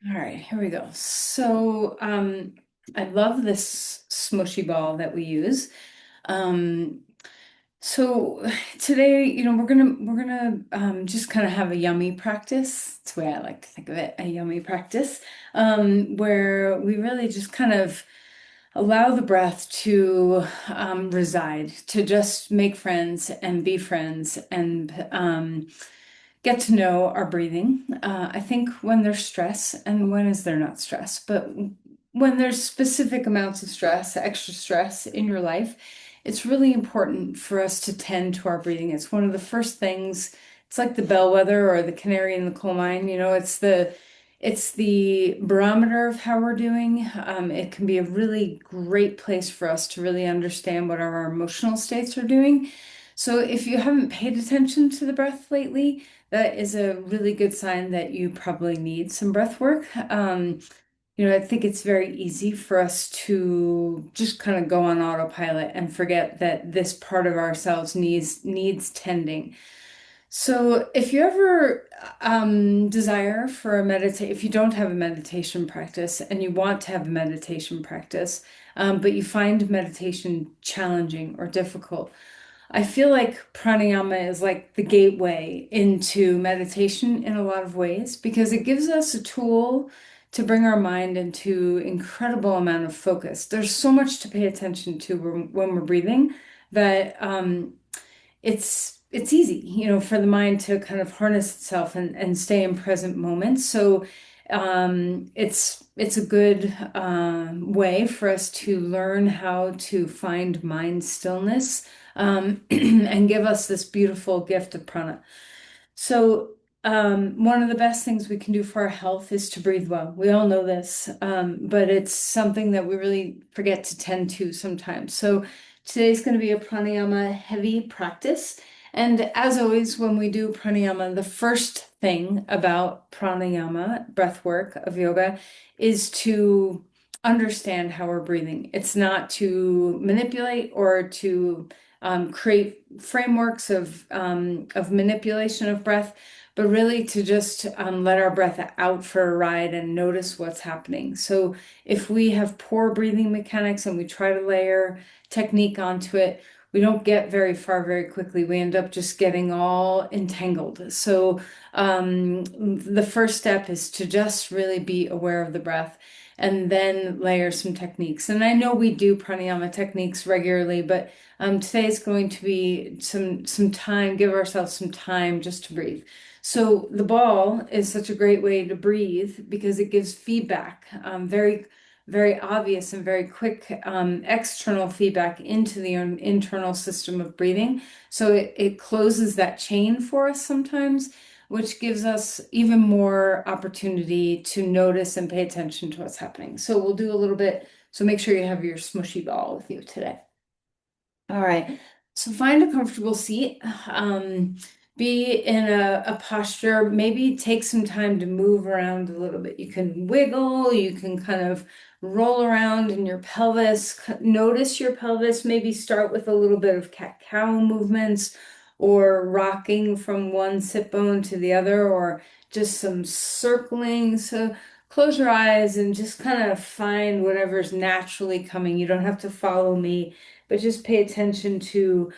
All right, here we go. I love this smushy ball that we use. Um, so today, we're gonna just kind of have a yummy practice. That's the way I like to think of it, a yummy practice, where we really just kind of allow the breath to reside, to just make friends and be friends and get to know our breathing. I think when there's stress, and when is there not stress, but when there's specific amounts of stress, extra stress in your life, it's really important for us to tend to our breathing. It's one of the first things, it's like the bellwether or the canary in the coal mine, it's the barometer of how we're doing. It can be a really great place for us to really understand what our emotional states are doing. So if you haven't paid attention to the breath lately, that is a really good sign that you probably need some breath work. I think it's very easy for us to just kind of go on autopilot and forget that this part of ourselves needs tending. So if you ever desire for a meditate, if you don't have a meditation practice and you want to have a meditation practice, but you find meditation challenging or difficult, I feel like pranayama is like the gateway into meditation in a lot of ways because it gives us a tool to bring our mind into incredible amount of focus. There's so much to pay attention to when we're breathing that it's easy, for the mind to kind of harness itself and stay in present moment. So it's a good way for us to learn how to find mind stillness and give us this beautiful gift of prana. So, one of the best things we can do for our health is to breathe well. We all know this, but it's something that we really forget to tend to sometimes. So, today's going to be a pranayama heavy practice. And as always, when we do pranayama, the first thing about pranayama, breath work of yoga, is to understand how we're breathing. It's not to manipulate or to create frameworks of manipulation of breath, but really to just let our breath out for a ride and notice what's happening. So if we have poor breathing mechanics and we try to layer technique onto it, we don't get very far very quickly. We end up just getting all entangled. So the first step is to just really be aware of the breath and then layer some techniques. And I know we do pranayama techniques regularly, but today is going to be some time, give ourselves some time just to breathe. So the ball is such a great way to breathe because it gives feedback, very obvious and very quick external feedback into the internal system of breathing. So it closes that chain for us sometimes, which gives us even more opportunity to notice and pay attention to what's happening. So we'll do a little bit. So make sure you have your smushy ball with you today. All right. So find a comfortable seat. Be in a posture, maybe take some time to move around a little bit. You can wiggle, you can kind of roll around in your pelvis. Notice your pelvis, maybe start with a little bit of cat-cow movements or rocking from one sit bone to the other, or just some circling. So close your eyes and just kind of find whatever's naturally coming. You don't have to follow me, but just pay attention to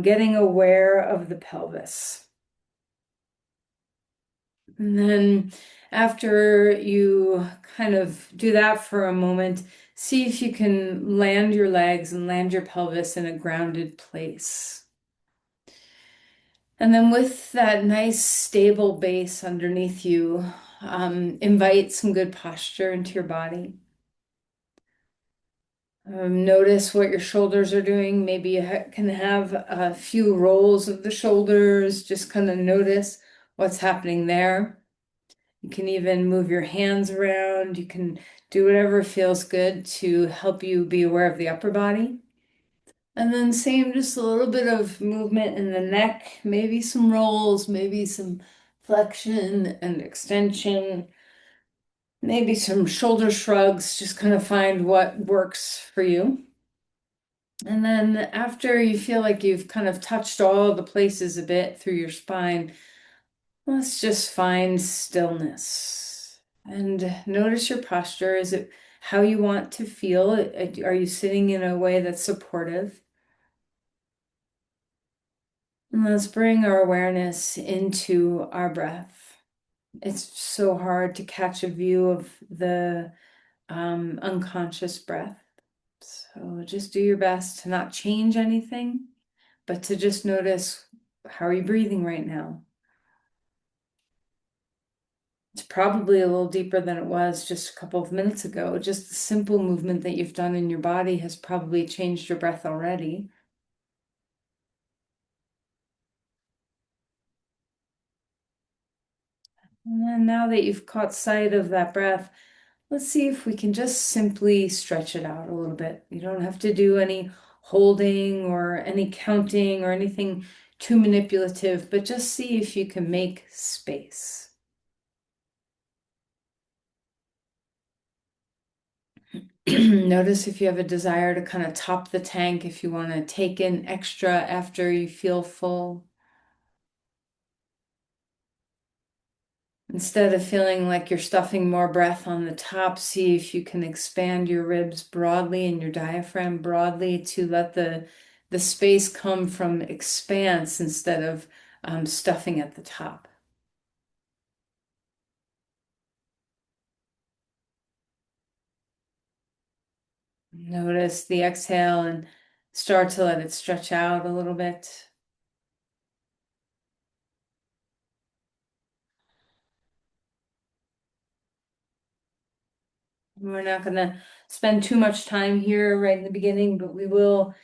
getting aware of the pelvis. And then after you kind of do that for a moment, see if you can land your legs and land your pelvis in a grounded place. And then with that nice stable base underneath you, invite some good posture into your body. Notice what your shoulders are doing. Maybe you can have a few rolls of the shoulders. Just kind of notice what's happening there. You can even move your hands around. You can do whatever feels good to help you be aware of the upper body. And then same, just a little bit of movement in the neck, maybe some rolls, maybe some flexion and extension. Maybe some shoulder shrugs, just kind of find what works for you. And then after you feel like you've kind of touched all the places a bit through your spine, let's just find stillness. And notice your posture. Is it how you want to feel? Are you sitting in a way that's supportive? And let's bring our awareness into our breath. It's so hard to catch a view of the unconscious breath. So just do your best to not change anything, but to just notice, how are you breathing right now? It's probably a little deeper than it was just a couple of minutes ago. Just the simple movement that you've done in your body has probably changed your breath already. And then now that you've caught sight of that breath, let's see if we can just simply stretch it out a little bit. You don't have to do any holding or any counting or anything too manipulative, but just see if you can make space. Notice if you have a desire to kind of top the tank, if you want to take in extra after you feel full. Instead of feeling like you're stuffing more breath on the top, see if you can expand your ribs broadly and your diaphragm broadly to let the space come from expanse instead of stuffing at the top. Notice the exhale and start to let it stretch out a little bit. We're not going to spend too much time here right in the beginning, but we will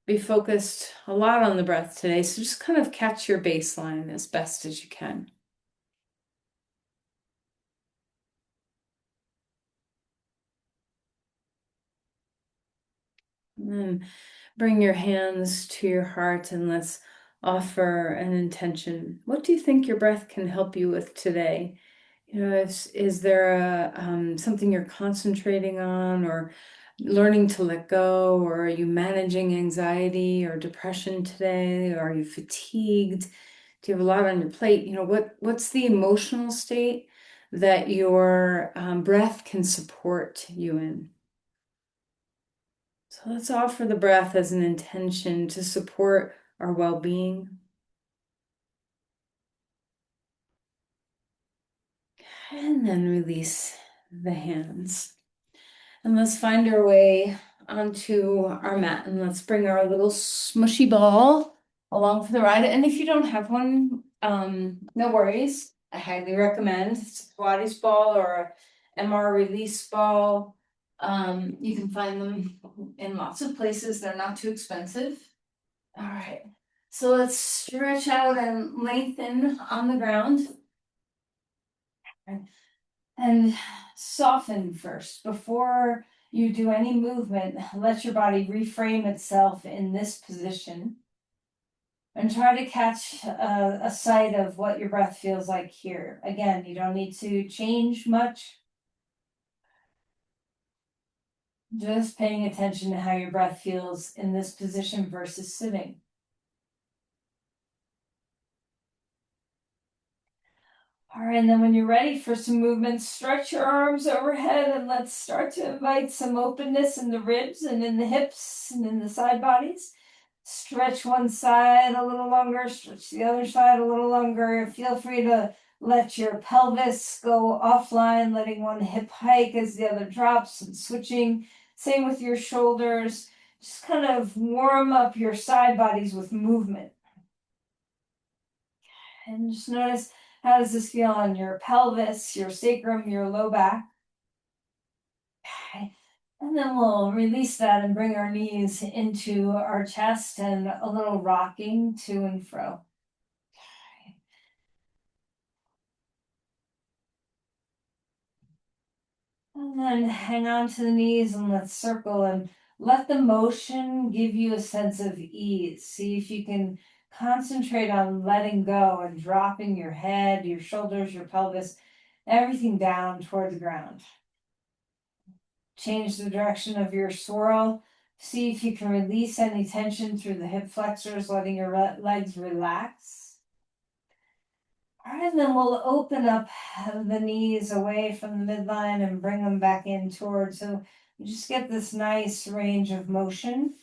be focused a lot on the breath today. So just kind of catch your baseline as best as you can. And then bring your hands to your heart and let's offer an intention. What do you think your breath can help you with today? You know, is there something you're concentrating on or learning to let go, or are you managing anxiety or depression today? Or are you fatigued? Do you have a lot on your plate? You know, what's the emotional state that your breath can support you in? So let's offer the breath as an intention to support our well-being. And then release the hands. And let's find our way onto our mat and let's bring our little smushy ball along for the ride. And if you don't have one, no worries. I highly recommend it's a Pilates ball or a MR release ball. You can find them in lots of places. They're not too expensive. All right. So let's stretch out and lengthen on the ground. And soften first. Before you do any movement, let your body reframe itself in this position. And try to catch a sight of what your breath feels like here. Again, you don't need to change much. Just paying attention to how your breath feels in this position versus sitting. All right, and then when you're ready for some movement, stretch your arms overhead and let's start to invite some openness in the ribs and in the hips and in the side bodies. Stretch one side a little longer, stretch the other side a little longer. Feel free to let your pelvis go offline, letting one hip hike as the other drops and switching. Same with your shoulders. Just kind of warm up your side bodies with movement. And just notice, how does this feel on your pelvis, your sacrum, your low back? Okay. And then we'll release that and bring our knees into our chest and a little rocking to and fro. Okay. And then hang on to the knees and let's circle and let the motion give you a sense of ease. See if you can concentrate on letting go and dropping your head, your shoulders, your pelvis, everything down toward the ground. Change the direction of your swirl. See if you can release any tension through the hip flexors, letting your legs relax. All right, and then we'll open up the knees away from the midline and bring them back in towards. So you just get this nice range of motion.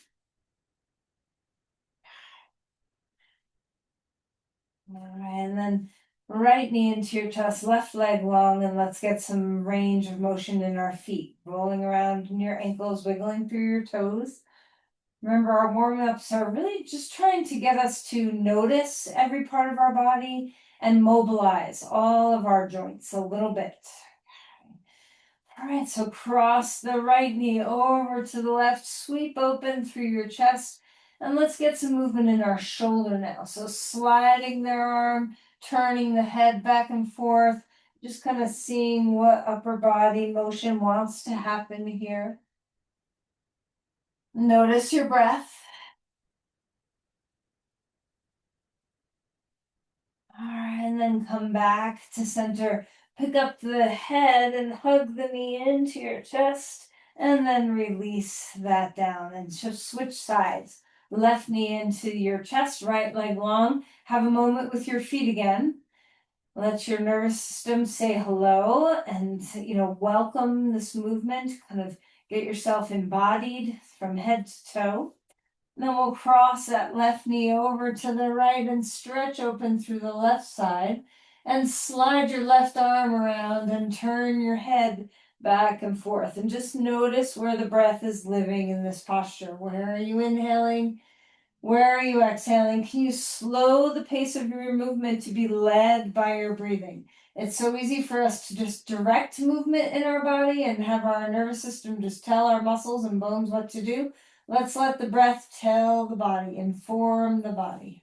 All right, and then right knee into your chest, left leg long, and let's get some range of motion in our feet. Rolling around in your ankles, wiggling through your toes. Remember, our warm-ups are really just trying to get us to notice every part of our body and mobilize all of our joints a little bit. All right, so cross the right knee over to the left, sweep open through your chest, and let's get some movement in our shoulder now. So sliding the arm, turning the head back and forth, just kind of seeing what upper body motion wants to happen here. Notice your breath. All right, and then come back to center. Pick up the head and hug the knee into your chest, and then release that down. And just switch sides. Left knee into your chest, right leg long. Have a moment with your feet again. Let your nervous system say hello and, welcome this movement. Kind of get yourself embodied from head to toe. Then we'll cross that left knee over to the right and stretch open through the left side and slide your left arm around and turn your head back and forth. And just notice where the breath is living in this posture. Where are you inhaling? Where are you exhaling? Can you slow the pace of your movement to be led by your breathing? It's so easy for us to just direct movement in our body and have our nervous system just tell our muscles and bones what to do. Let's let the breath tell the body, inform the body.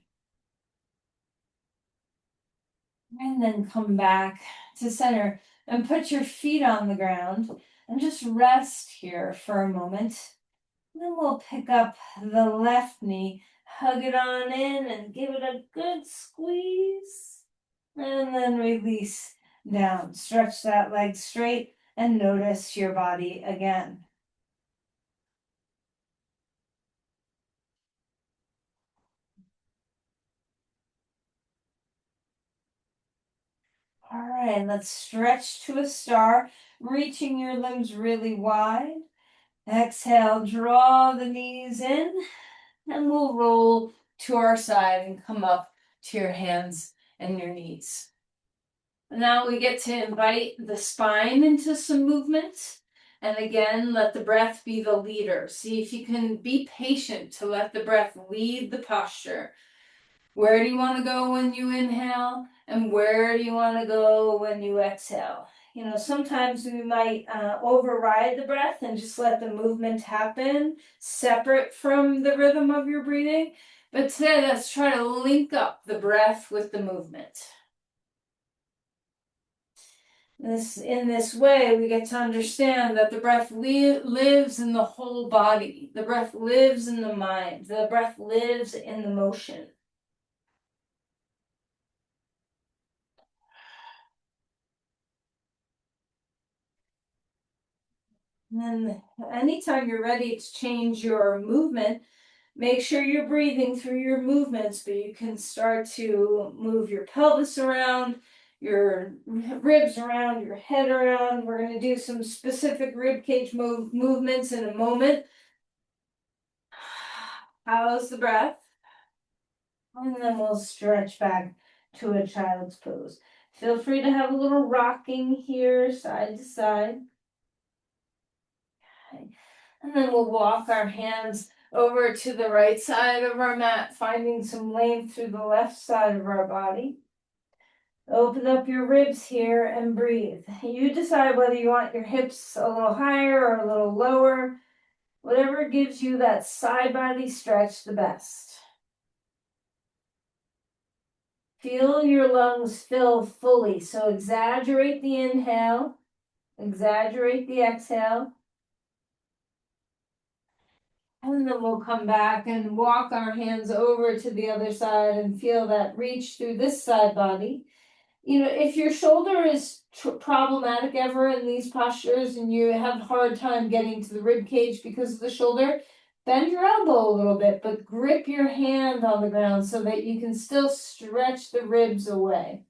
And then come back to center and put your feet on the ground and just rest here for a moment. Then we'll pick up the left knee, hug it on in and give it a good squeeze. And then release down. Stretch that leg straight and notice your body again. All right, let's stretch to a star, reaching your limbs really wide. Exhale, draw the knees in, and we'll roll to our side and come up to your hands and your knees. Now we get to invite the spine into some movement. And again, let the breath be the leader. See if you can be patient to let the breath lead the posture. Where do you want to go when you inhale? And where do you want to go when you exhale? Sometimes we might override the breath and just let the movement happen separate from the rhythm of your breathing. But today, let's try to link up the breath with the movement. In this way, we get to understand that the breath lives in the whole body. The breath lives in the mind. The breath lives in the motion. And then anytime you're ready to change your movement, make sure you're breathing through your movements, but you can start to move your pelvis around, your ribs around, your head around. We're going to do some specific rib cage movements in a moment. How's the breath? And then we'll stretch back to a child's pose. Feel free to have a little rocking here, side to side. Okay. And then we'll walk our hands over to the right side of our mat, finding some length through the left side of our body. Open up your ribs here and breathe. You decide whether you want your hips a little higher or a little lower. Whatever gives you that side body stretch the best. Feel your lungs fill fully. So exaggerate the inhale, exaggerate the exhale. And then we'll come back and walk our hands over to the other side and feel that reach through this side body. If your shoulder is problematic ever in these postures and you have a hard time getting to the rib cage because of the shoulder, bend your elbow a little bit, but grip your hand on the ground so that you can still stretch the ribs away.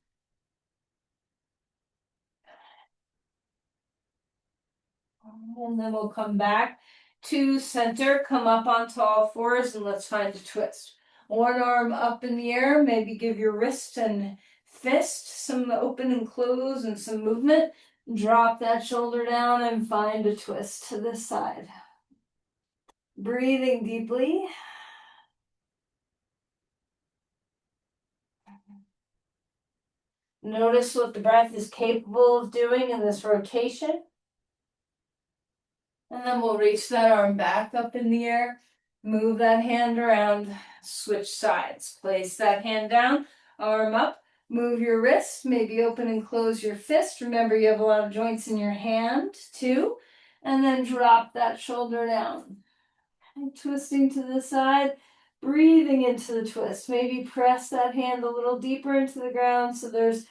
And then we'll come back to center, come up onto all fours, and let's find a twist. One arm up in the air, maybe give your wrist and fist some open and close and some movement. Drop that shoulder down and find a twist to this side. Breathing deeply. Notice what the breath is capable of doing in this rotation. And then we'll reach that arm back up in the air. Move that hand around, switch sides. Place that hand down, arm up. Move your wrist, maybe open and close your fist. Remember, you have a lot of joints in your hand too. And then drop that shoulder down. And twisting to the side, breathing into the twist. Maybe press that hand a little deeper into the ground so there's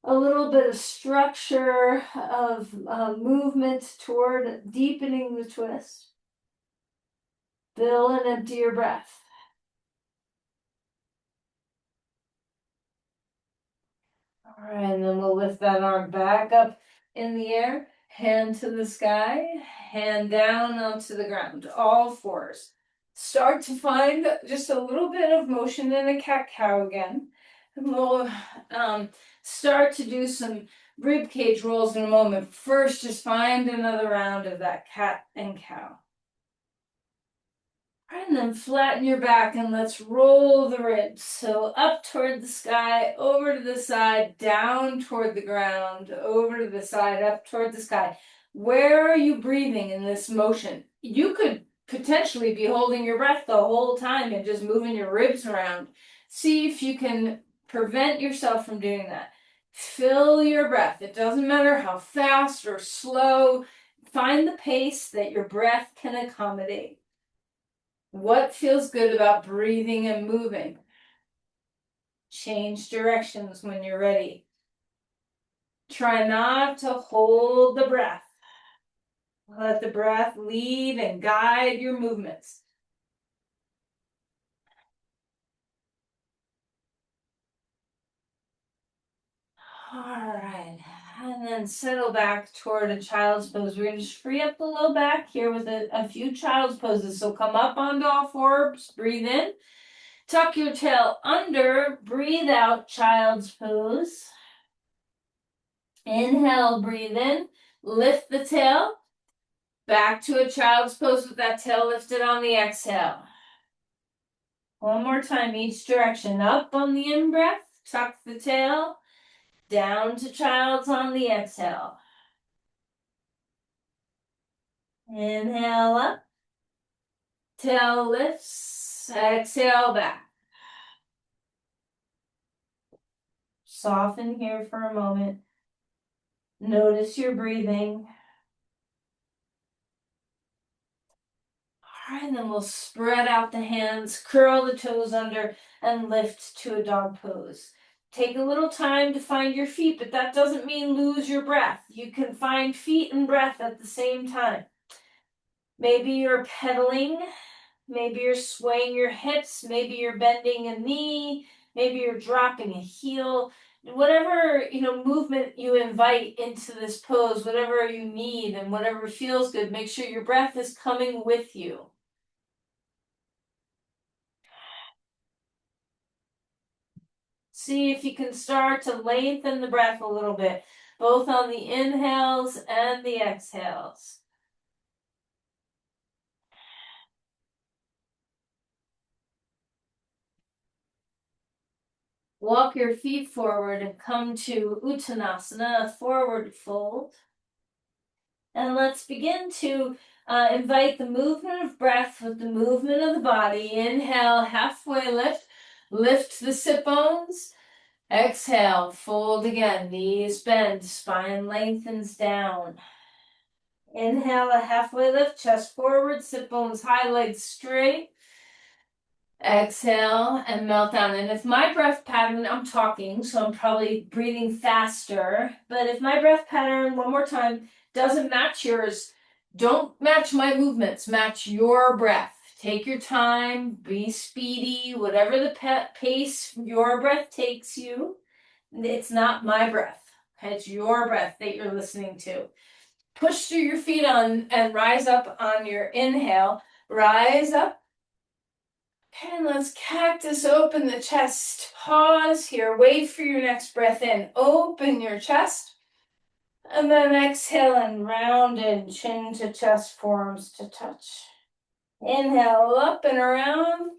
a little bit of structure of movement toward deepening the twist. Fill and empty your breath. All right, and then we'll lift that arm back up in the air, hand to the sky, hand down onto the ground, all fours. Start to find just a little bit of motion in a cat-cow again. And we'll start to do some rib cage rolls in a moment. First, just find another round of that cat and cow. And then flatten your back and let's roll the ribs. So up toward the sky, over to the side, down toward the ground, over to the side, up toward the sky. Where are you breathing in this motion? You could potentially be holding your breath the whole time and just moving your ribs around. See if you can prevent yourself from doing that. Fill your breath. It doesn't matter how fast or slow. Find the pace that your breath can accommodate. What feels good about breathing and moving? Change directions when you're ready. Try not to hold the breath. Let the breath lead and guide your movements. All right, and then settle back toward a child's pose. We're going to just free up the low back here with a few child's poses. So come up onto all fours, breathe in. Tuck your tail under, breathe out, child's pose. Inhale, breathe in, lift the tail. Back to a child's pose with that tail lifted on the exhale. One more time, each direction. Up on the in-breath, tuck the tail. Down to child's on the exhale. Inhale up. Tail lifts. Exhale back. Soften here for a moment. Notice your breathing. All right, and then we'll spread out the hands, curl the toes under, and lift to a dog pose. Take a little time to find your feet, but that doesn't mean lose your breath. You can find feet and breath at the same time. Maybe you're pedaling, maybe you're swaying your hips, maybe you're bending a knee, maybe you're dropping a heel. Whatever, movement you invite into this pose, whatever you need and whatever feels good, make sure your breath is coming with you. See if you can start to lengthen the breath a little bit, both on the inhales and the exhales. Walk your feet forward and come to Uttanasana, a forward fold. And let's begin to invite the movement of breath with the movement of the body. Inhale, halfway lift. Lift the sit bones. Exhale, fold again. Knees bend, spine lengthens down. Inhale, a halfway lift, chest forward, sit bones high, legs straight. Exhale and melt down. And if my breath pattern, I'm talking, so I'm probably breathing faster, but if my breath pattern, one more time, doesn't match yours, don't match my movements, match your breath. Take your time, be speedy, whatever the pace your breath takes you. It's not my breath. It's your breath that you're listening to. Push through your feet on and rise up on your inhale. Rise up. And let's cactus open the chest. Pause here. Wait for your next breath in. Open your chest. And then exhale and round in. Chin to chest, forearms to touch. Inhale up and around.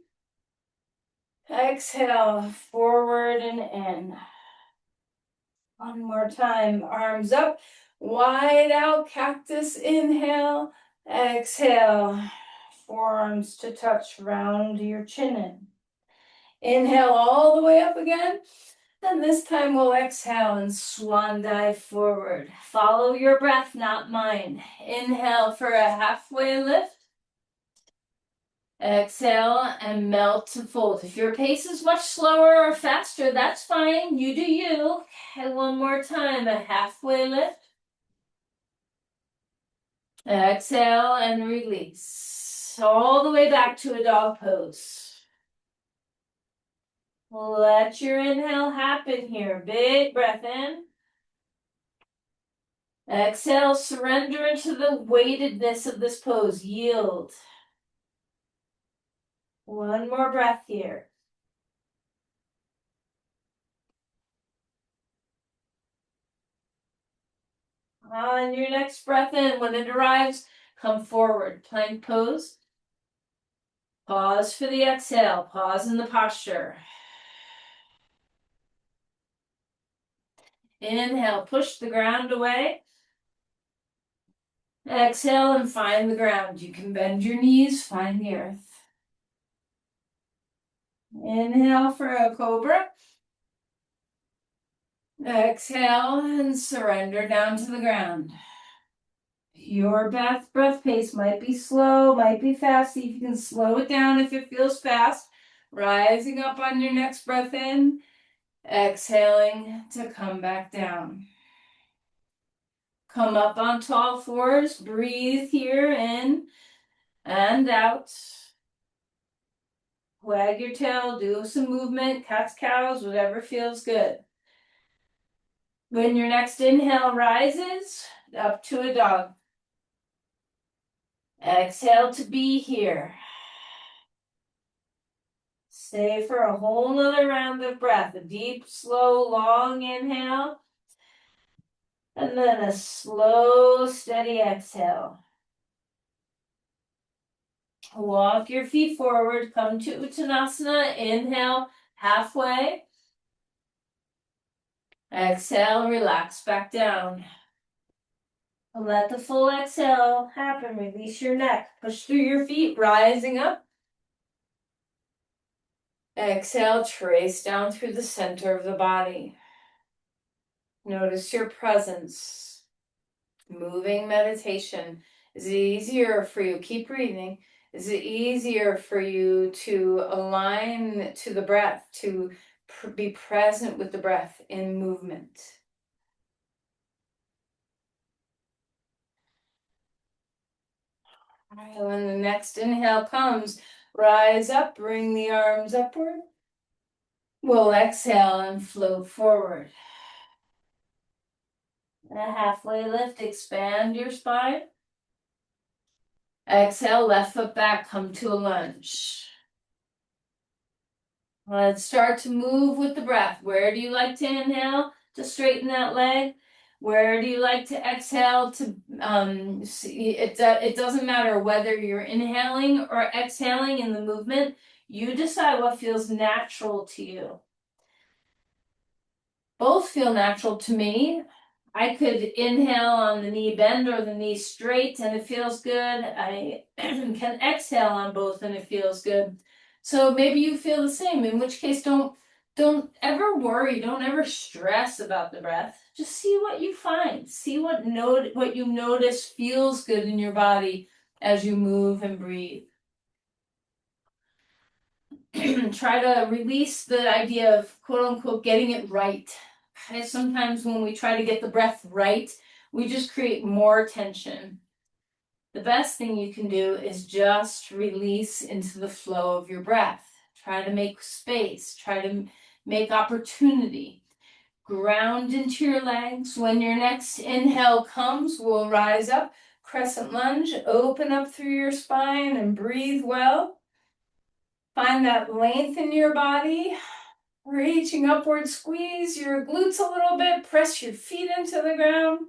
Exhale, forward and in. One more time. Arms up. Wide out, cactus. Inhale. Exhale. Forearms to touch, round your chin in. Inhale all the way up again. And this time we'll exhale and swan dive forward. Follow your breath, not mine. Inhale for a halfway lift. Exhale and melt to fold. If your pace is much slower or faster, that's fine. You do you. Okay, one more time, a halfway lift. Exhale and release. All the way back to a dog pose. Let your inhale happen here. Big breath in. Exhale, surrender into the weightedness of this pose. Yield. One more breath here. On your next breath in, when it arrives, come forward. Plank pose. Pause for the exhale. Pause in the posture. Inhale, push the ground away. Exhale and find the ground. You can bend your knees, find the earth. Inhale for a cobra. Exhale and surrender down to the ground. Your breath pace might be slow, might be fast. See if you can slow it down if it feels fast. Rising up on your next breath in. Exhaling to come back down. Come up on tall fours. Breathe here in and out. Wag your tail. Do some movement. Cats, cows, whatever feels good. When your next inhale rises, up to a dog. Exhale to be here. Stay for a whole nother round of breath. A deep, slow, long inhale. And then a slow, steady exhale. Walk your feet forward. Come to Uttanasana. Inhale, halfway. Exhale, relax back down. Let the full exhale happen. Release your neck. Push through your feet, rising up. Exhale, trace down through the center of the body. Notice your presence. Moving meditation. Is it easier for you? Keep breathing. Is it easier for you to align to the breath, to be present with the breath in movement? All right, when the next inhale comes, rise up, bring the arms upward. We'll exhale and float forward. A halfway lift, expand your spine. Exhale, left foot back, come to a lunge. Let's start to move with the breath. Where do you like to inhale to straighten that leg? Where do you like to exhale to, it doesn't matter whether you're inhaling or exhaling in the movement. You decide what feels natural to you. Both feel natural to me. I could inhale on the knee bend or the knee straight and it feels good. I can exhale on both and it feels good. So maybe you feel the same, in which case don't ever worry, don't ever stress about the breath. Just see what you find. See what you notice feels good in your body as you move and breathe. Try to release the idea of quote unquote getting it right. Sometimes when we try to get the breath right, we just create more tension. The best thing you can do is just release into the flow of your breath. Try to make space, try to make opportunity. Ground into your legs. When your next inhale comes, we'll rise up, crescent lunge, open up through your spine and breathe well. Find that length in your body. Reaching upward, squeeze your glutes a little bit, press your feet into the ground.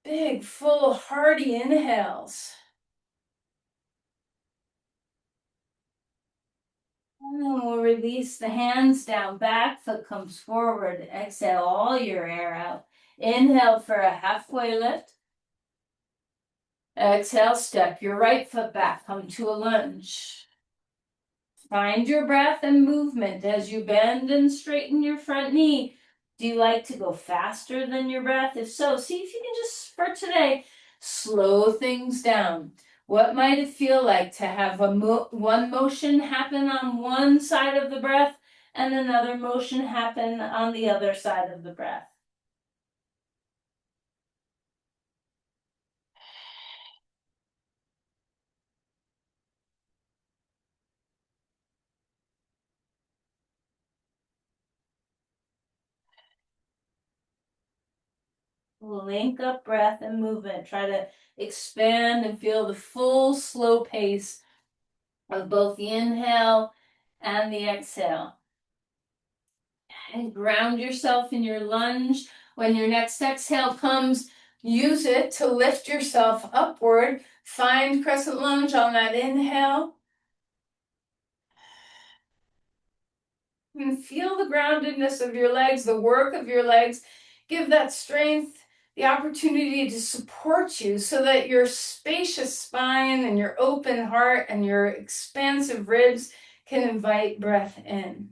Big, full, hearty inhales. And then we'll release the hands down, back foot comes forward. Exhale all your air out. Inhale for a halfway lift. Exhale, step your right foot back, come to a lunge. Find your breath and movement as you bend and straighten your front knee. Do you like to go faster than your breath? If so, see if you can just, for today, slow things down. What might it feel like to have one motion happen on one side of the breath and another motion happen on the other side of the breath? Link up breath and movement. Try to expand and feel the full slow pace of both the inhale and the exhale. And ground yourself in your lunge. When your next exhale comes, use it to lift yourself upward. Find crescent lunge on that inhale. And feel the groundedness of your legs, the work of your legs. Give that strength the opportunity to support you so that your spacious spine and your open heart and your expansive ribs can invite breath in.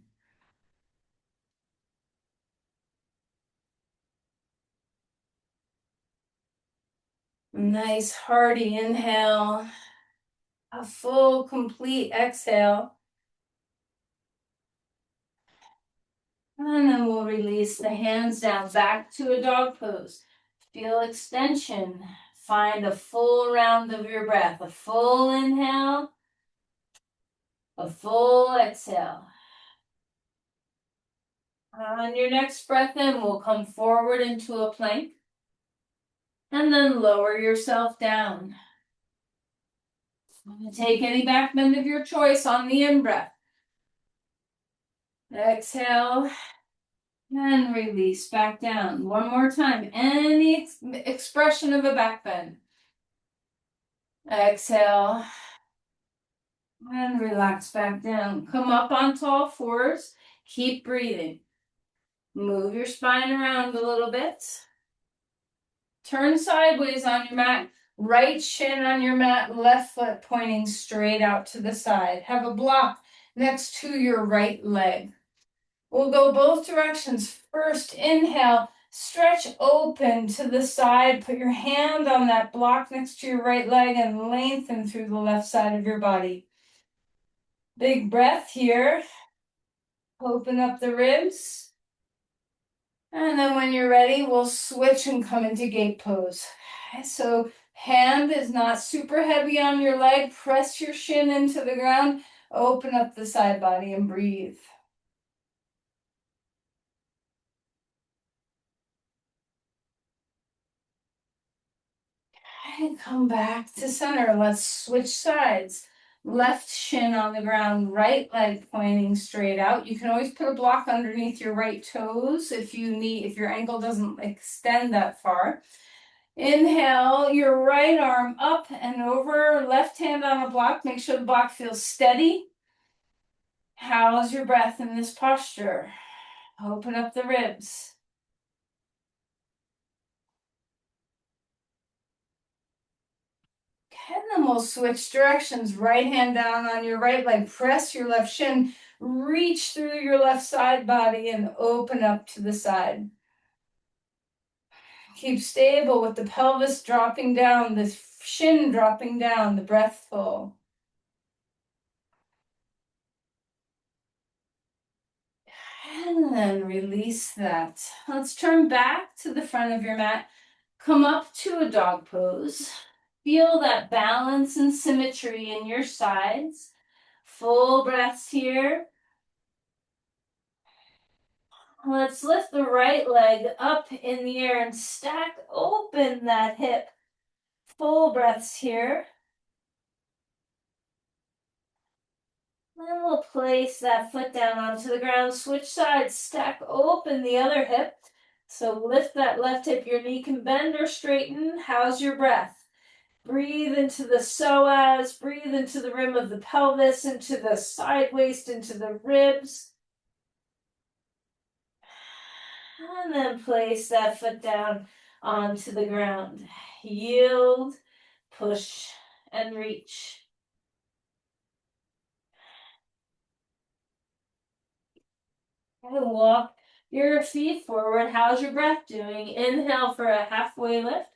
Nice hearty inhale, a full complete exhale. And then we'll release the hands down back to a dog pose. Feel extension. Find a full round of your breath. A full inhale, a full exhale. On your next breath in, we'll come forward into a plank. And then lower yourself down. Take any back bend of your choice on the in-breath. Exhale. And release back down. One more time. Any expression of a back bend. Exhale. And relax back down. Come up on all fours. Keep breathing. Move your spine around a little bit. Turn sideways on your mat. Right shin on your mat. Left foot pointing straight out to the side. Have a block next to your right leg. We'll go both directions. First, inhale, stretch open to the side. Put your hand on that block next to your right leg and lengthen through the left side of your body. Big breath here. Open up the ribs. And then when you're ready, we'll switch and come into gate pose. So hand is not super heavy on your leg. Press your shin into the ground. Open up the side body and breathe. And come back to center. Let's switch sides. Left shin on the ground, right leg pointing straight out. You can always put a block underneath your right toes if your ankle doesn't extend that far. Inhale, your right arm up and over, left hand on a block. Make sure the block feels steady. How's your breath in this posture? Open up the ribs. And then we'll switch directions. Right hand down on your right leg. Press your left shin. Reach through your left side body and open up to the side. Keep stable with the pelvis dropping down, the shin dropping down, the breath full. And then release that. Let's turn back to the front of your mat. Come up to a dog pose. Feel that balance and symmetry in your sides. Full breaths here. Let's lift the right leg up in the air and stack open that hip. Full breaths here. Then we'll place that foot down onto the ground, switch sides, stack open the other hip. So lift that left hip, your knee can bend or straighten. How's your breath? Breathe into the psoas, breathe into the rim of the pelvis, into the side waist, into the ribs. And then place that foot down onto the ground. Yield, push, and reach. And walk your feet forward. How's your breath doing? Inhale for a halfway lift.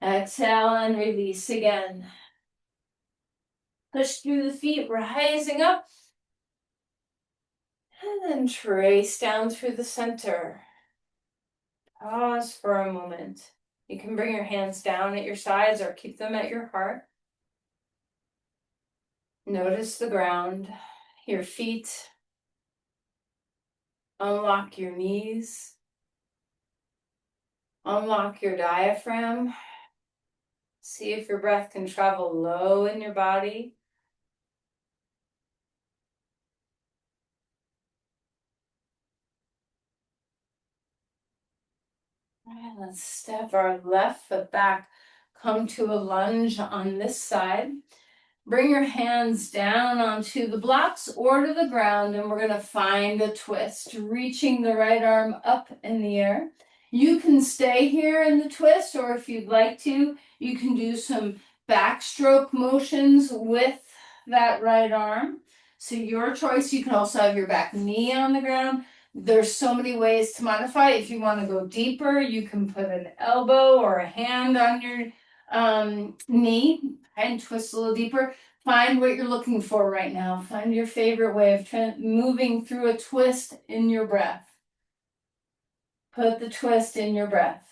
Exhale and release again. Push through the feet, rising up. And then trace down through the center. Pause for a moment. You can bring your hands down at your sides or keep them at your heart. Notice the ground, your feet. Unlock your knees. Unlock your diaphragm. See if your breath can travel low in your body. All right, let's step our left foot back. Come to a lunge on this side. Bring your hands down onto the blocks or to the ground, and we're going to find a twist, reaching the right arm up in the air. You can stay here in the twist, or if you'd like to, you can do some backstroke motions with that right arm. So your choice. You can also have your back knee on the ground. There's so many ways to modify. If you want to go deeper, you can put an elbow or a hand on your knee and twist a little deeper. Find what you're looking for right now. Find your favorite way of moving through a twist in your breath. Put the twist in your breath.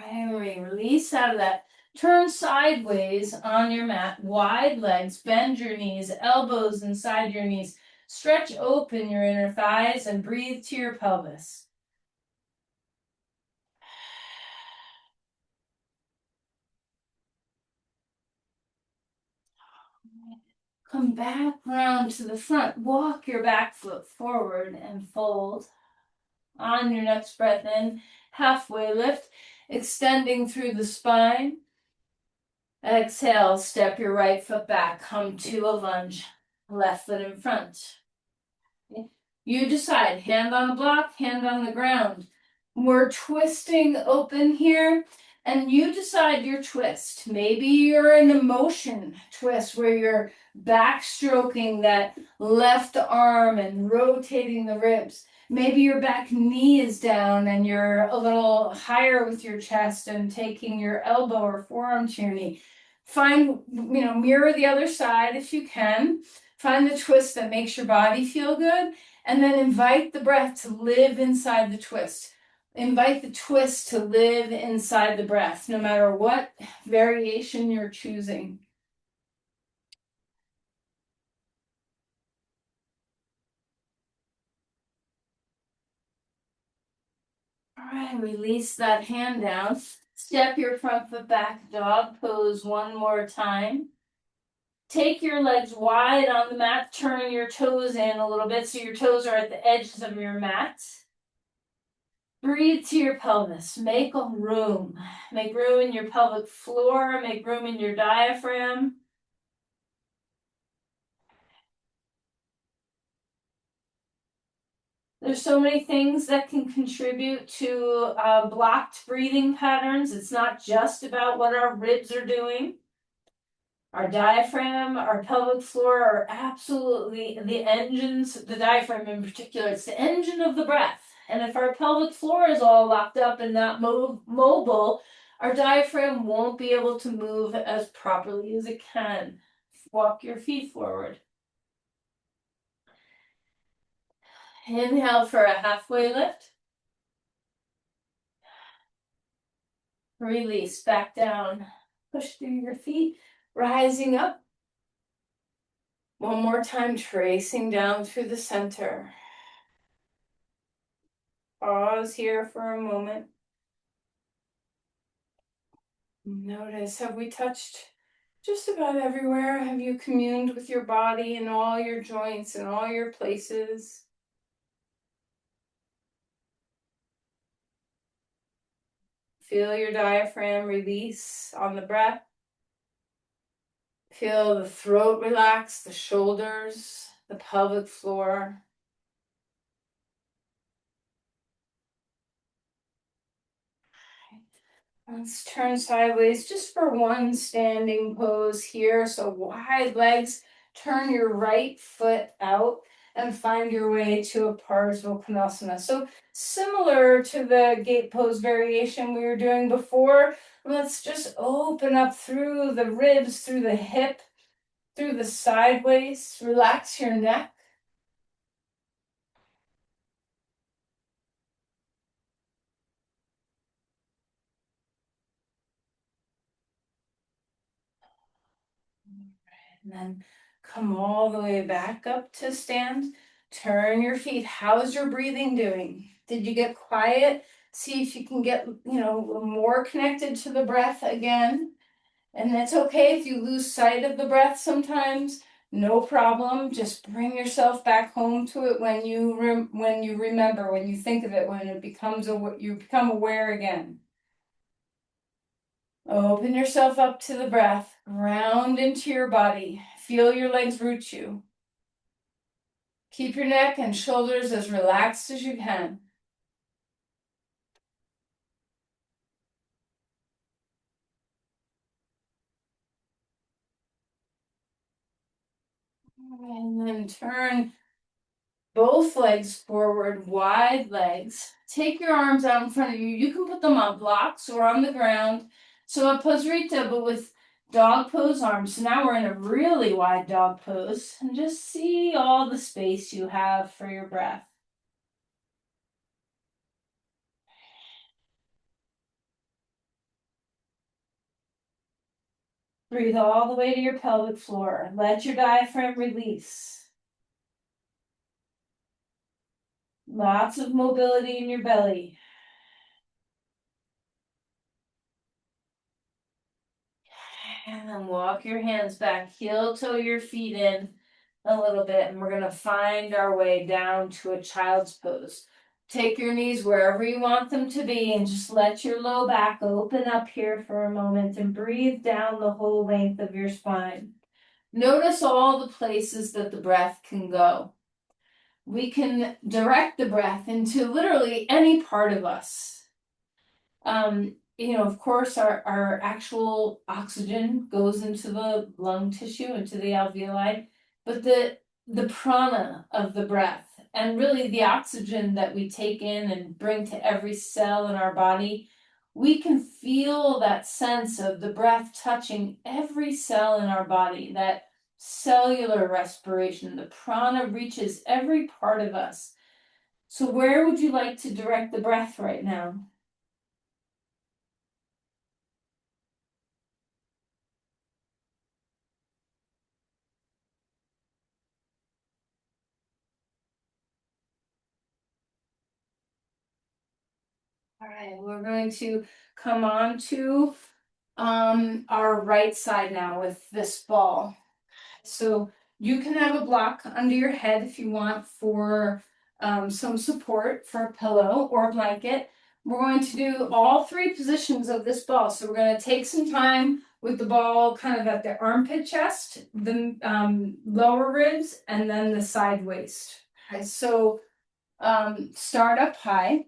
And release out of that. Turn sideways on your mat. Wide legs. Bend your knees. Elbows inside your knees. Stretch open your inner thighs and breathe to your pelvis. Come back round to the front. Walk your back foot forward and fold. On your next breath in, halfway lift, extending through the spine. Exhale, step your right foot back. Come to a lunge. Left foot in front. You decide, hand on the block, hand on the ground. We're twisting open here, and you decide your twist. Maybe you're an emotion twist where you're backstroking that left arm and rotating the ribs. Maybe your back knee is down and you're a little higher with your chest and taking your elbow or forearm to your knee. Find, mirror the other side if you can. Find the twist that makes your body feel good, and then invite the breath to live inside the twist. Invite the twist to live inside the breath, no matter what variation you're choosing. All right, release that hand down. Step your front foot back, dog pose one more time. Take your legs wide on the mat, turn your toes in a little bit so your toes are at the edges of your mat. Breathe to your pelvis. Make a room. Make room in your pelvic floor. Make room in your diaphragm. There's so many things that can contribute to blocked breathing patterns. It's not just about what our ribs are doing. Our diaphragm, our pelvic floor are absolutely the engines, the diaphragm in particular, it's the engine of the breath. And if our pelvic floor is all locked up and not mobile, our diaphragm won't be able to move as properly as it can. Walk your feet forward. Inhale for a halfway lift. Release back down. Push through your feet, rising up. One more time, tracing down through the center. Pause here for a moment. Notice, have we touched just about everywhere? Have you communed with your body and all your joints and all your places? Feel your diaphragm release on the breath. Feel the throat relax, the shoulders, the pelvic floor. Let's turn sideways just for one standing pose here. So wide legs, turn your right foot out and find your way to a Parsvakonasana. So similar to the gate pose variation we were doing before, let's just open up through the ribs, through the hip, through the sideways. Relax your neck. And then come all the way back up to stand. Turn your feet. How's your breathing doing? Did you get quiet? See if you can get, more connected to the breath again. And that's okay if you lose sight of the breath sometimes. No problem. Just bring yourself back home to it when you remember, when you think of it, when it becomes you become aware again. Open yourself up to the breath. Ground into your body. Feel your legs root you. Keep your neck and shoulders as relaxed as you can. And then turn both legs forward, wide legs. Take your arms out in front of you. You can put them on blocks or on the ground. So a Pasrita, but with dog pose arms. So now we're in a really wide dog pose. And just see all the space you have for your breath. Breathe all the way to your pelvic floor. Let your diaphragm release. Lots of mobility in your belly. And then walk your hands back, heel toe your feet in a little bit, and we're going to find our way down to a child's pose. Take your knees wherever you want them to be and just let your low back open up here for a moment and breathe down the whole length of your spine. Notice all the places that the breath can go. We can direct the breath into literally any part of us. Of course, our actual oxygen goes into the lung tissue, into the alveoli, but the prana of the breath and really the oxygen that we take in and bring to every cell in our body, we can feel that sense of the breath touching every cell in our body, that cellular respiration. The prana reaches every part of us. So where would you like to direct the breath right now? All right, we're going to come on to our right side now with this ball. So you can have a block under your head if you want for some support for a pillow or a blanket. We're going to do all three positions of this ball. So we're going to take some time with the ball kind of at the armpit chest, the lower ribs, and then the side waist. Okay, so start up high.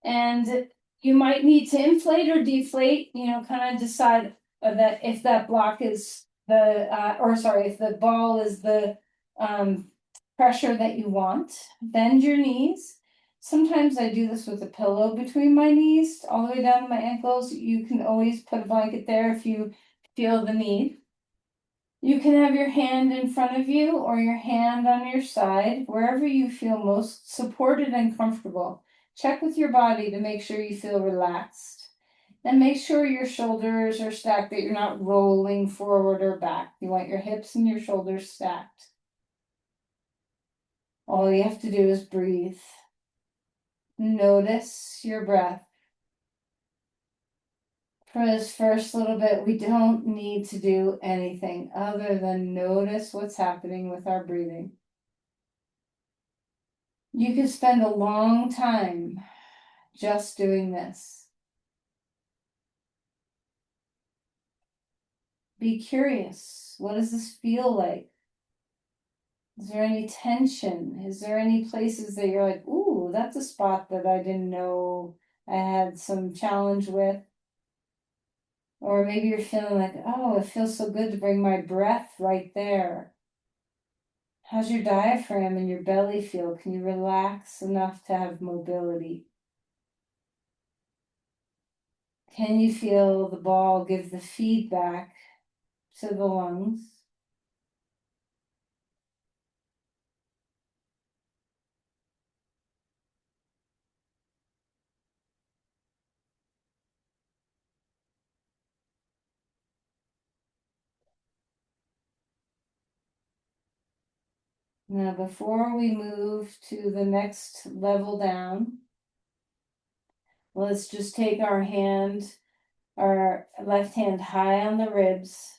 And you might need to inflate or deflate, kind of decide that if that block is if the ball is the pressure that you want. Bend your knees. Sometimes I do this with a pillow between my knees, all the way down to my ankles. You can always put a blanket there if you feel the need. You can have your hand in front of you or your hand on your side, wherever you feel most supported and comfortable. Check with your body to make sure you feel relaxed. And make sure your shoulders are stacked, that you're not rolling forward or back. You want your hips and your shoulders stacked. All you have to do is breathe. Notice your breath. For this first little bit, we don't need to do anything other than notice what's happening with our breathing. You could spend a long time just doing this. Be curious. What does this feel like? Is there any tension? Is there any places that you're like, ooh, that's a spot that I didn't know I had some challenge with? Or maybe you're feeling like, oh, it feels so good to bring my breath right there. How's your diaphragm and your belly feel? Can you relax enough to have mobility? Can you feel the ball give the feedback to the lungs? Now, before we move to the next level down, let's just take our left hand high on the ribs,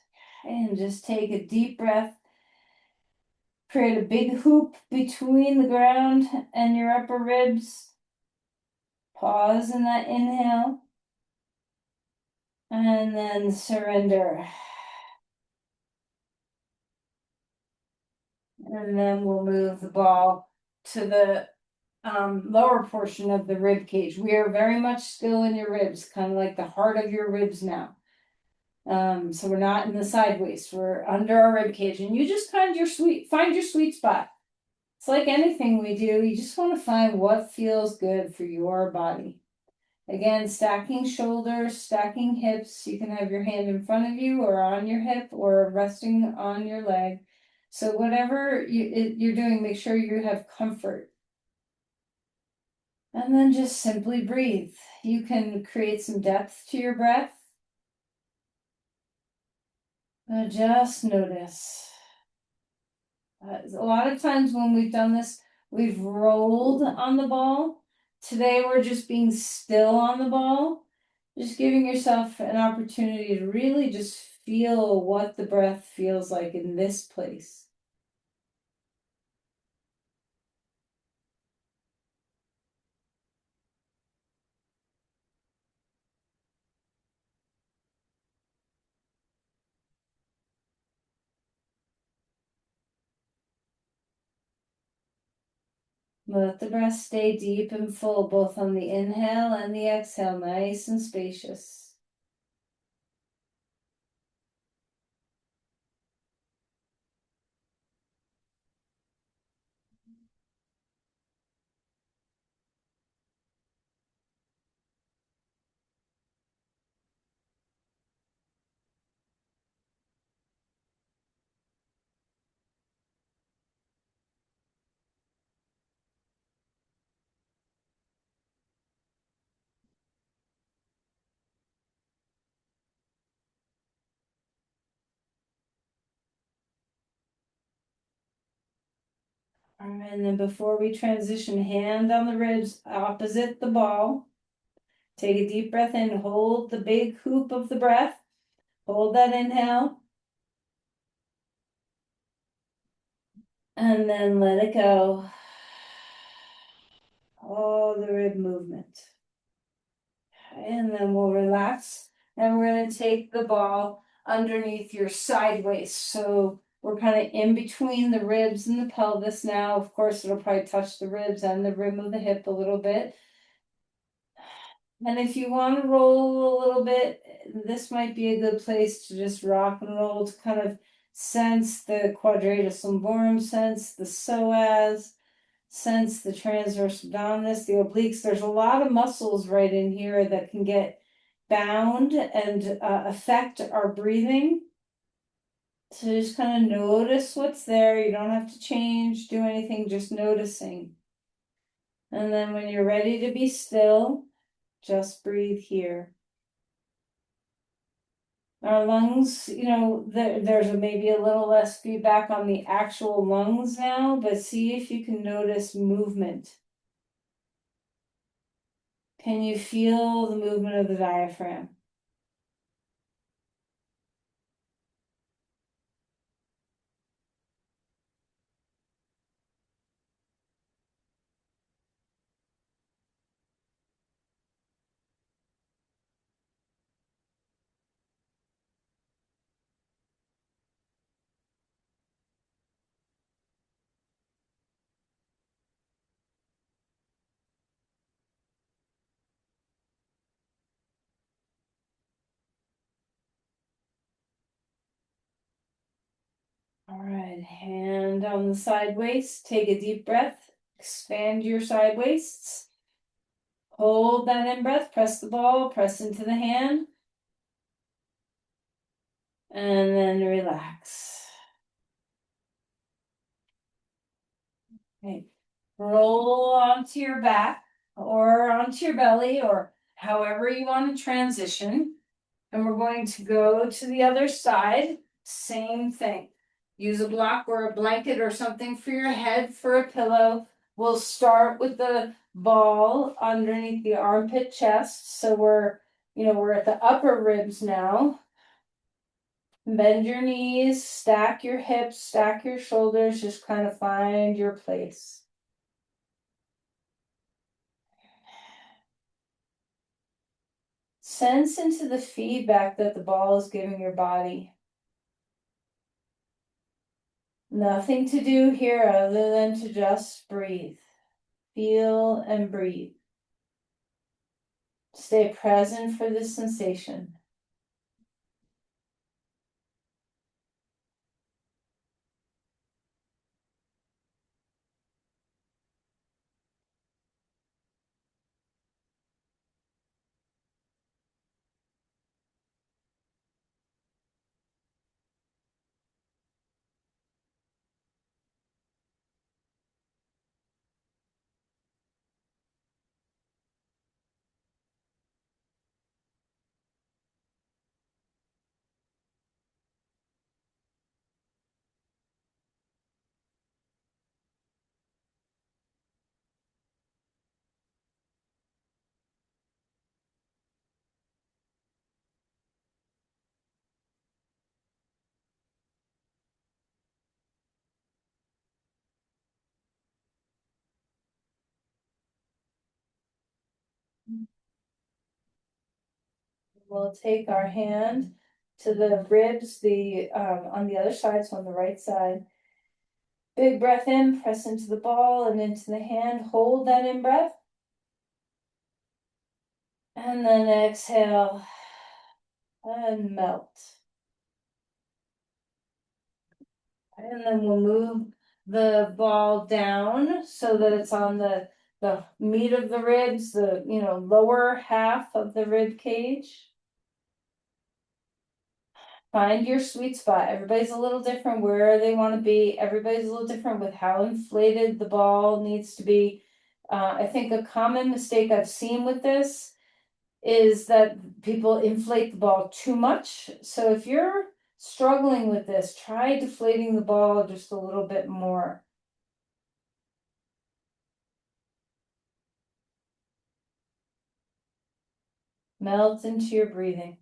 and just take a deep breath. Create a big hoop between the ground and your upper ribs. Pause in that inhale, and then surrender. And then we'll move the ball to the lower portion of the rib cage. We are very much still in your ribs, kind of like the heart of your ribs now. So we're not in the side waist, we're under our rib cage, and you just find your sweet spot. It's like anything we do, you just want to find what feels good for your body. Again, stacking shoulders, stacking hips. You can have your hand in front of you or on your hip or resting on your leg. So whatever you're doing, make sure you have comfort. And then just simply breathe. You can create some depth to your breath. Just notice. A lot of times when we've done this, we've rolled on the ball. Today we're just being still on the ball. Just giving yourself an opportunity to really just feel what the breath feels like in this place. Let the breath stay deep and full, both on the inhale and the exhale, nice and spacious. All right, and then before we transition, hand on the ribs opposite the ball. Take a deep breath in, hold the big hoop of the breath. Hold that inhale. And then let it go. All the rib movement. And then we'll relax. And we're going to take the ball underneath your side waist. So we're kind of in between the ribs and the pelvis now. Of course, it'll probably touch the ribs and the rim of the hip a little bit. And if you want to roll a little bit, this might be a good place to just rock and roll to kind of sense the quadratus lumborum, sense the psoas, sense the transverse abdominis, the obliques. There's a lot of muscles right in here that can get bound and affect our breathing. So just kind of notice what's there. You don't have to change, do anything, just noticing. And then when you're ready to be still, just breathe here. Our lungs, there's maybe a little less feedback on the actual lungs now, but see if you can notice movement. Can you feel the movement of the diaphragm? All right, hand on the side waist, take a deep breath, expand your side waists. Hold that in breath, press the ball, press into the hand, and then relax. Okay. Roll onto your back or onto your belly or however you want to transition. And we're going to go to the other side. Same thing. Use a block or a blanket or something for your head for a pillow. We'll start with the ball underneath the armpit chest. So we're at the upper ribs now. Bend your knees, stack your hips, stack your shoulders, just kind of find your place. Sense into the feedback that the ball is giving your body. Nothing to do here other than to just breathe. Feel and breathe. Stay present for this sensation. We'll take our hand to the ribs, on the other side, so on the right side. Big breath in, press into the ball and into the hand. Hold that in breath. And then exhale and melt. And then we'll move the ball down so that it's on the meat of the ribs, the lower half of the rib cage. Find your sweet spot. Everybody's a little different where they want to be. Everybody's a little different with how inflated the ball needs to be. I think a common mistake I've seen with this is that people inflate the ball too much. So if you're struggling with this, try deflating the ball just a little bit more. Melt into your breathing.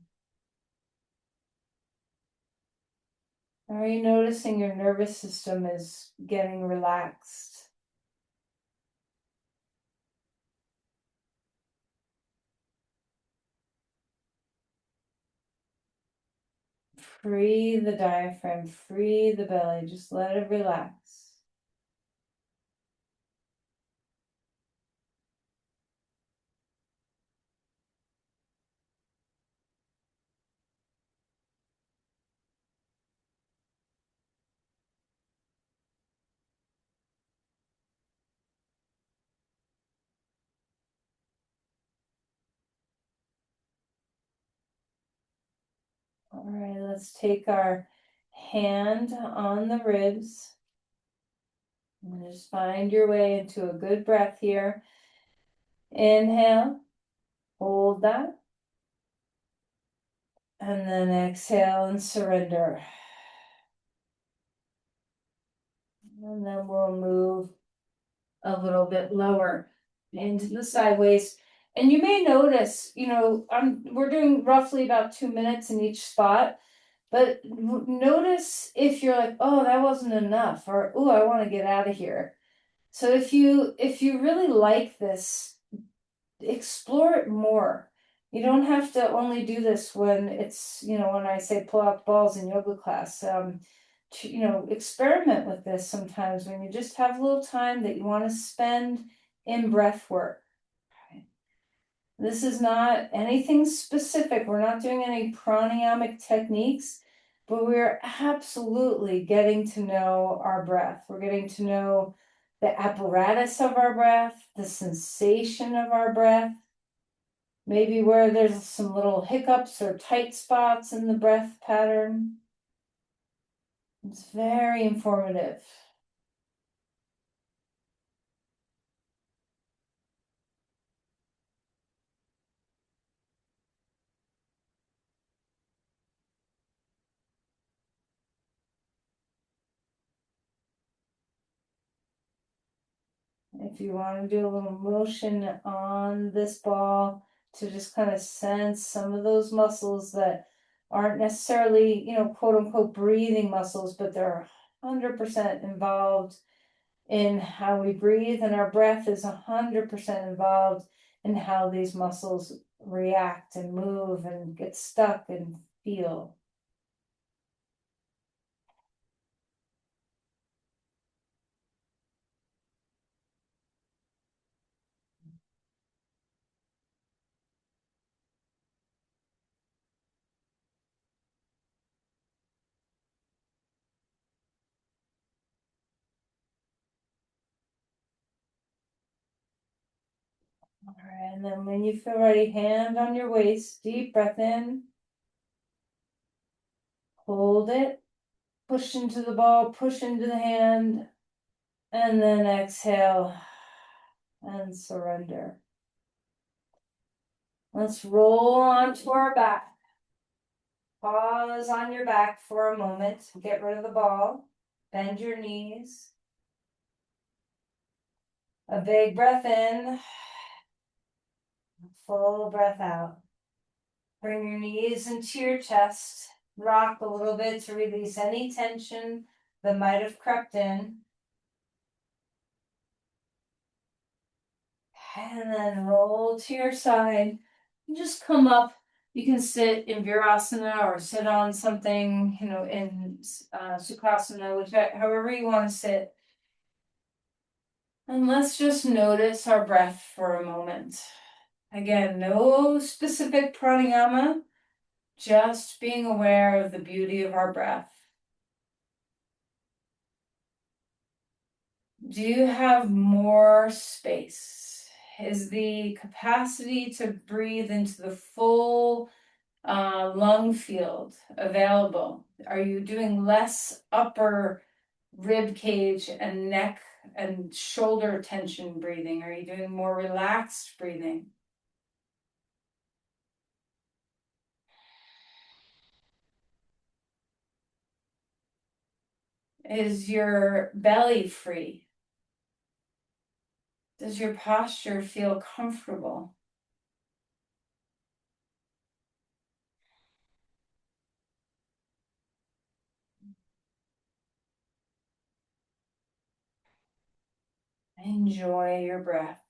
Are you noticing your nervous system is getting relaxed? Free the diaphragm, free the belly, just let it relax. All right, let's take our hand on the ribs and just find your way into a good breath here. Inhale, hold that. And then exhale and surrender. And then we'll move a little bit lower into the sideways. And you may notice, we're doing roughly about 2 minutes in each spot, but notice if you're like, oh, that wasn't enough, or oh, I want to get out of here. So if you really like this, explore it more. You don't have to only do this when it's, when I say pull out the balls in yoga class. Experiment with this sometimes when you just have a little time that you want to spend in breath work. This is not anything specific. We're not doing any pranayamic techniques, but we're absolutely getting to know our breath. We're getting to know the apparatus of our breath, the sensation of our breath, maybe where there's some little hiccups or tight spots in the breath pattern. It's very informative. If you want to do a little motion on this ball to just kind of sense some of those muscles that aren't necessarily, quote unquote, breathing muscles, but they're 100% involved in how we breathe, and our breath is 100% involved in how these muscles react and move and get stuck and feel. All right, and then when you feel ready, hand on your waist, deep breath in, hold it, push into the ball, push into the hand, and then exhale and surrender. Let's roll onto our back. Pause on your back for a moment. Get rid of the ball. Bend your knees. A big breath in. Full breath out. Bring your knees into your chest. Rock a little bit to release any tension that might have crept in. And then roll to your side. And just come up. You can sit in Virasana or sit on something, in Sukhasana, however you want to sit. And let's just notice our breath for a moment. Again, no specific pranayama, just being aware of the beauty of our breath. Do you have more space? Is the capacity to breathe into the full lung field available? Are you doing less upper rib cage and neck and shoulder tension breathing? Are you doing more relaxed breathing? Is your belly free? Does your posture feel comfortable? Enjoy your breath.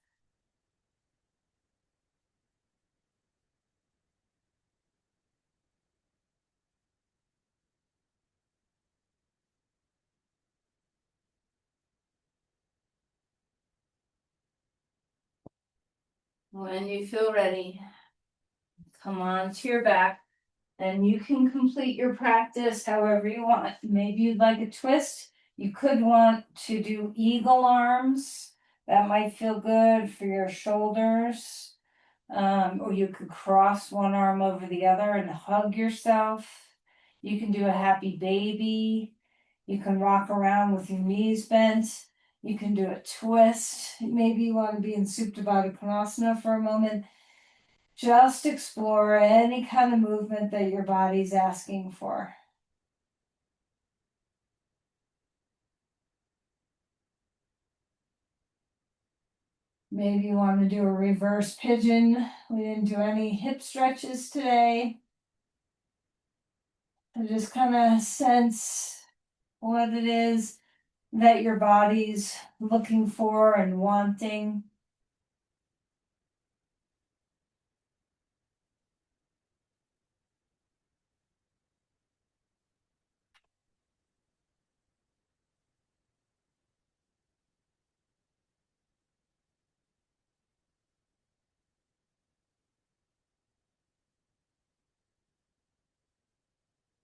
When you feel ready, come on to your back, and you can complete your practice however you want. Maybe you'd like a twist. You could want to do eagle arms. That might feel good for your shoulders. Or you could cross one arm over the other and hug yourself. You can do a happy baby. You can rock around with your knees bent. You can do a twist. Maybe you want to be in Supta Baddha Konasana for a moment. Just explore any kind of movement that your body's asking for. Maybe you want to do a reverse pigeon. We didn't do any hip stretches today. And just kind of sense what it is that your body's looking for and wanting.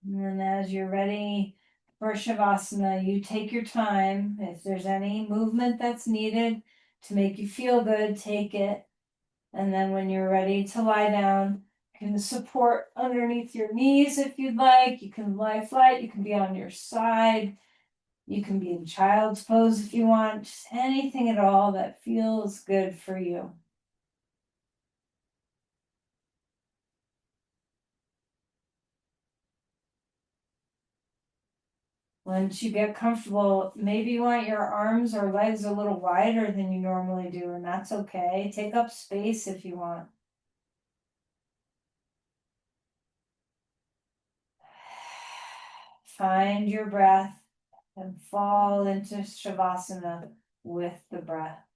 And then as you're ready for Shavasana, you take your time. If there's any movement that's needed to make you feel good, take it. And then when you're ready to lie down, you can support underneath your knees if you'd like. You can lie flat, you can be on your side, you can be in child's pose if you want, just anything at all that feels good for you. Once you get comfortable, maybe you want your arms or legs a little wider than you normally do, and that's okay. Take up space if you want. Find your breath and fall into Shavasana with the breath.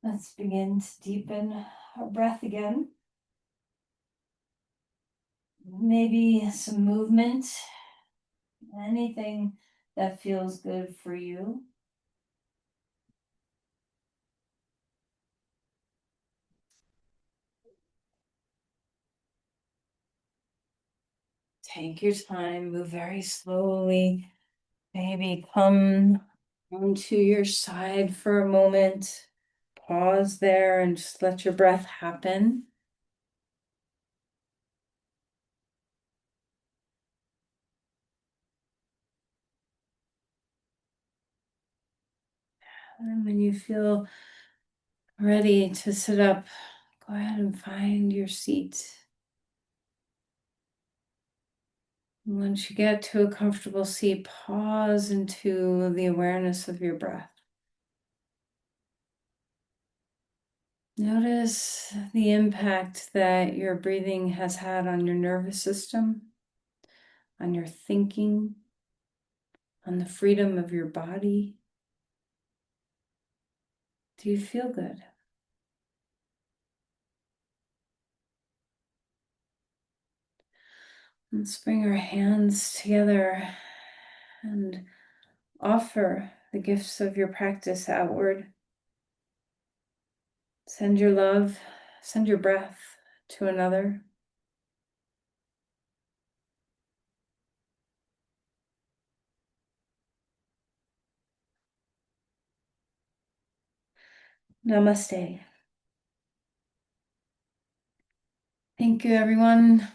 Let's begin to deepen our breath again. Maybe some movement, anything that feels good for you. Take your time, move very slowly. Maybe come onto your side for a moment. Pause there and just let your breath happen. And when you feel ready to sit up, go ahead and find your seat. Once you get to a comfortable seat, pause into the awareness of your breath. Notice the impact that your breathing has had on your nervous system, on your thinking, on the freedom of your body. Do you feel good? Let's bring our hands together and offer the gifts of your practice outward. Send your love, send your breath to another. Namaste. Thank you, everyone.